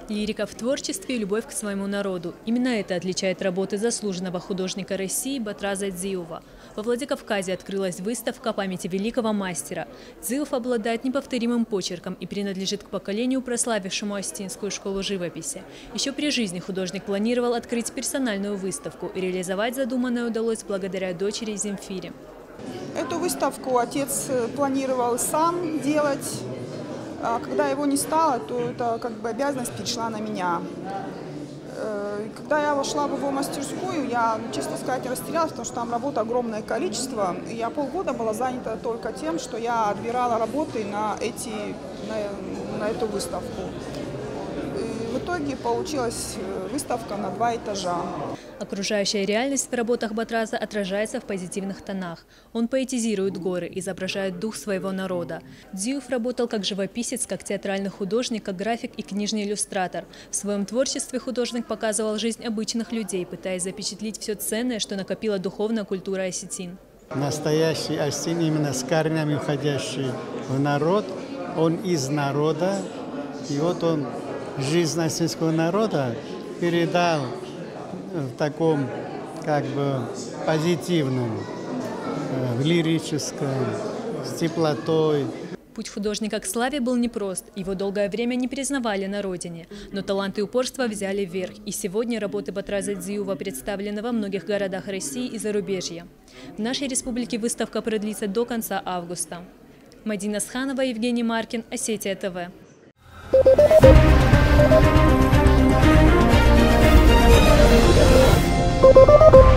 Лирика в творчестве и любовь к своему народу. Именно это отличает работы заслуженного художника России Батраза Дзиува. Во Владикавказе открылась выставка памяти великого мастера. Дзиув обладает неповторимым почерком и принадлежит к поколению, прославившему Остинскую школу живописи. Еще при жизни художник планировал открыть персональную выставку, и реализовать задуманное удалось благодаря дочери Земфире. Эту выставку отец планировал сам делать. А когда его не стало, то это обязанность перешла на меня. Когда я вошла в его мастерскую, я, честно сказать, растерялась, потому что там работы огромное количество. И я полгода была занята только тем, что я отбирала работы на эту выставку. И в итоге получилась выставка на 2 этажа. Окружающая реальность в работах Батраза отражается в позитивных тонах. Он поэтизирует горы, изображает дух своего народа. Дзиув работал как живописец, как театральный художник, как график и книжный иллюстратор. В своем творчестве художник показывал жизнь обычных людей, пытаясь запечатлеть все ценное, что накопила духовная культура осетин. Настоящий осетин, именно с корнями уходящий в народ, он из народа. И вот он жизнь осетинского народа передал в таком позитивном, лирическом, с теплотой. Путь художника к славе был непрост. Его долгое время не признавали на родине. Но талант и упорство взяли вверх. И сегодня работы Батраза Дзиува представлены во многих городах России и зарубежья. В нашей республике выставка продлится до конца августа. Мадина Сханова, Евгений Маркин, Осетия ТВ. Thank you.